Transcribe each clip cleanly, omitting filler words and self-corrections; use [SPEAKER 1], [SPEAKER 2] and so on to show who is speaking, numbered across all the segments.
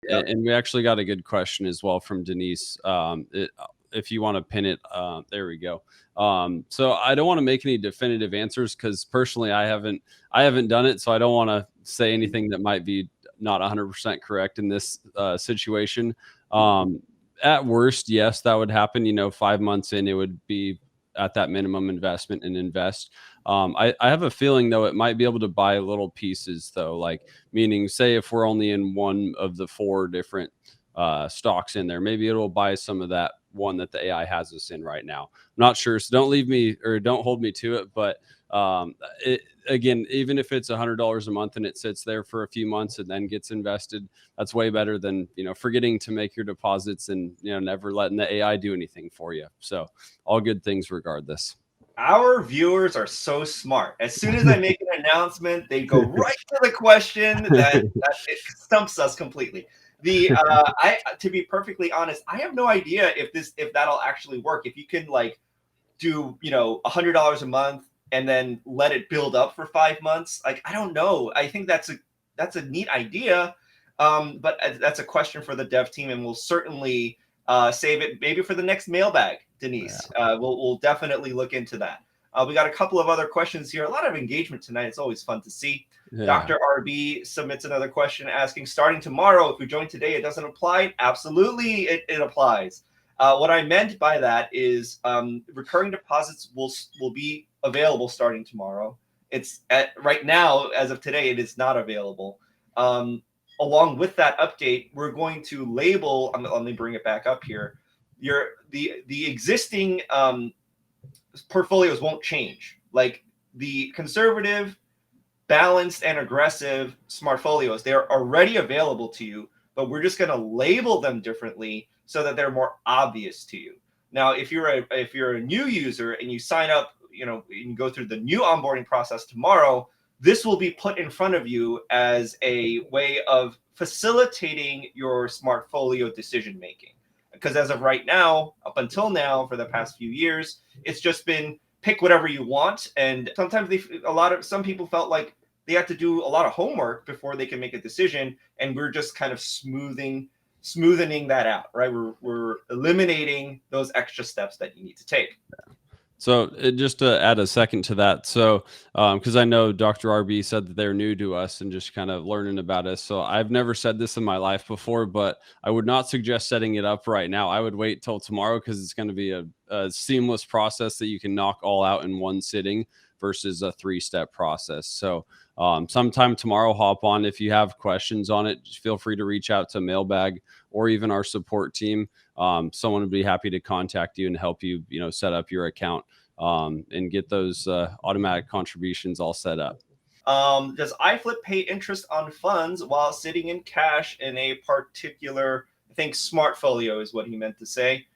[SPEAKER 1] Yep.
[SPEAKER 2] And we actually got a good question as well from Denise. If you want to pin it, there we go. So I don't want to make any definitive answers because personally I haven't done it, so I don't want to say anything that might be not 100% correct in this situation. Um, at worst, yes, that would happen. 5 months in, it would be at that minimum investment and invest. I have a feeling though it might be able to buy little pieces though, like meaning say if we're only in one of the four different stocks in there, maybe it'll buy some of that one that the AI has us in right now. I'm not sure, so don't leave me or don't hold me to it. But it, again, even if it's $100 a month and it sits there for a few months and then gets invested, that's way better than forgetting to make your deposits and never letting the AI do anything for you. So all good things regardless.
[SPEAKER 1] Our viewers are so smart. As soon as I make an announcement, they go right to the question that it stumps us completely. I to be perfectly honest, I have no idea if that'll actually work. If you can like do $100 a month and then let it build up for 5 months, like I don't know. I think that's a neat idea, but that's a question for the dev team, and we'll certainly save it maybe for the next mailbag, Denise.
[SPEAKER 2] Yeah.
[SPEAKER 1] We'll definitely look into that. We got a couple of other questions here. A lot of engagement tonight. It's always fun to see.
[SPEAKER 2] Yeah.
[SPEAKER 1] Dr. RB submits another question asking, starting tomorrow, if we join today, it doesn't apply? Absolutely, it applies. What I meant by that is recurring deposits will be available starting tomorrow. It's right now, as of today, it is not available. Along with that update, we're going to label. Let me bring it back up here. The existing portfolios won't change. Like the conservative, balanced, and aggressive smartfolios, they are already available to you, but we're just going to label them differently so that they're more obvious to you. Now, if you're a new user and you sign up, you can go through the new onboarding process tomorrow. This will be put in front of you as a way of facilitating your smartfolio decision making. Because as of right now, up until now, for the past few years, it's just been pick whatever you want. And sometimes some people felt like they had to do a lot of homework before they can make a decision. And we're just kind of smoothening that out, right? We're eliminating those extra steps that you need to take.
[SPEAKER 2] So just to add a second to that, so because I know Dr. RB said that they're new to us and just kind of learning about us. So I've never said this in my life before, but I would not suggest setting it up right now. I would wait till tomorrow because it's going to be a seamless process that you can knock all out in one sitting versus a 3-step process. So sometime tomorrow, hop on. If you have questions on it, just feel free to reach out to Mailbag or even our support team. Someone would be happy to contact you and help you, set up your account and get those automatic contributions all set up.
[SPEAKER 1] Does iFlip pay interest on funds while sitting in cash in a particular, I think, smartfolio is what he meant to say.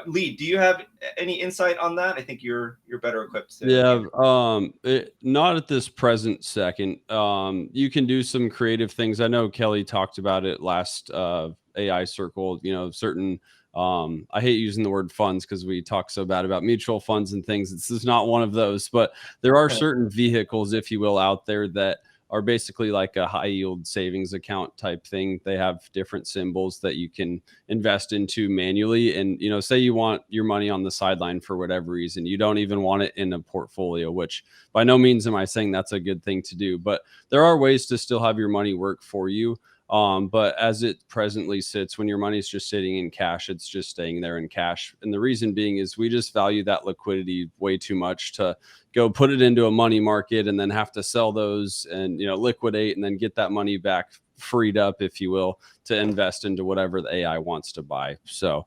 [SPEAKER 1] Lee, do you have any insight on that? I think you're better equipped to
[SPEAKER 2] Yeah,
[SPEAKER 1] answer.
[SPEAKER 2] not at this present second. You can do some creative things. I know Kelly talked about it last AI circle. Certain. I hate using the word funds because we talk so bad about mutual funds and things. This is not one of those, but there are certain vehicles, if you will, out there that are basically like a high yield savings account type thing. They have different symbols that you can invest into manually. And, say you want your money on the sideline for whatever reason, you don't even want it in a portfolio, which by no means am I saying that's a good thing to do, but there are ways to still have your money work for you. But as it presently sits, when your money's just sitting in cash, it's just staying there in cash. And the reason being is we just value that liquidity way too much to go put it into a money market and then have to sell those and, liquidate and then get that money back freed up, if you will, to invest into whatever the AI wants to buy. So,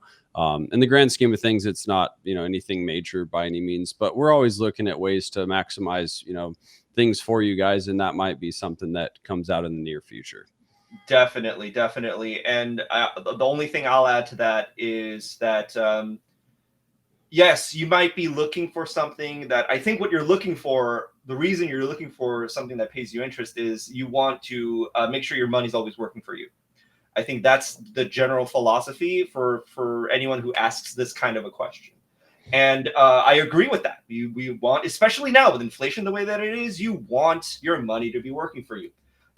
[SPEAKER 2] in the grand scheme of things, it's not, anything major by any means, but we're always looking at ways to maximize, things for you guys. And that might be something that comes out in the near future.
[SPEAKER 1] Definitely. And the only thing I'll add to that is that, yes, you might be looking for something that I think what you're looking for, the reason you're looking for something that pays you interest is you want to make sure your money's always working for you. I think that's the general philosophy for anyone who asks this kind of a question. And I agree with that. We want, especially now with inflation the way that it is, you want your money to be working for you.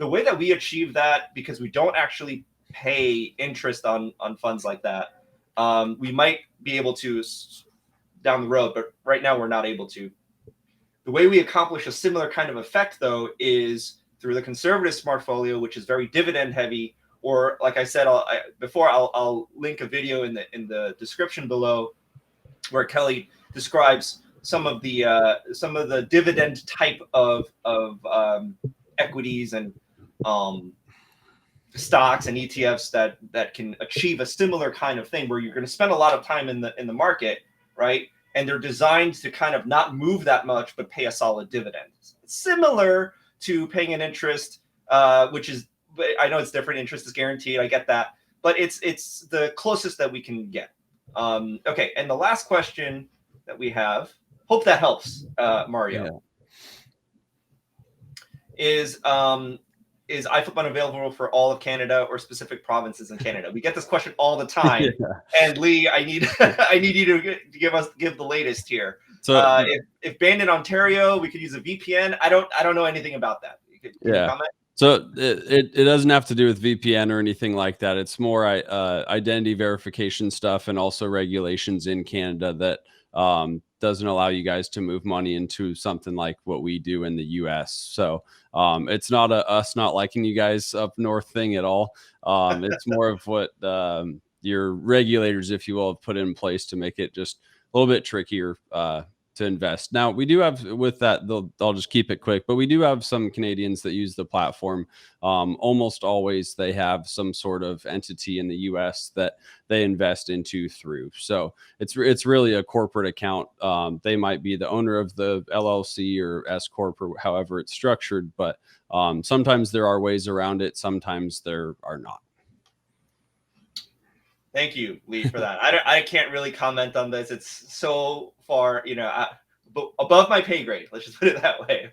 [SPEAKER 1] the way that we achieve that, because we don't actually pay interest on funds like that, we might be able to down the road, but right now we're not able to. The way we accomplish a similar kind of effect, though, is through the conservative smartfolio, which is very dividend heavy. Or, like I said before, I'll link a video in the description below where Kelly describes some of the dividend type of equities and stocks and ETFs that can achieve a similar kind of thing, where you're going to spend a lot of time in the market, right? And they're designed to kind of not move that much, but pay a solid dividend. Similar to paying an interest, which is, I know it's different. Interest is guaranteed. I get that, but it's the closest that we can get. Okay, and the last question that we have, hope that helps, Mario, is iFlip unavailable for all of Canada or specific provinces in Canada? We get this question all the time. And Lee, I need I need you to give the latest here. So if banned in Ontario, we could use a VPN. I don't know anything about that. Can you comment?
[SPEAKER 2] So it doesn't have to do with VPN or anything like that. It's more identity verification stuff, and also regulations in Canada that doesn't allow you guys to move money into something like what we do in the US. So it's not us not liking you guys up north thing at all. It's more of what your regulators, if you will, have put in place to make it just a little bit trickier to invest. Now, we do have, with that, I'll just keep it quick, but we do have some Canadians that use the platform. Almost always they have some sort of entity in the US that they invest into through. So it's really a corporate account. They might be the owner of the LLC or S Corp or however it's structured, but sometimes there are ways around it. Sometimes there are not.
[SPEAKER 1] Thank you, Lee, for that. I can't really comment on this. It's so far, above my pay grade. Let's just put it that way.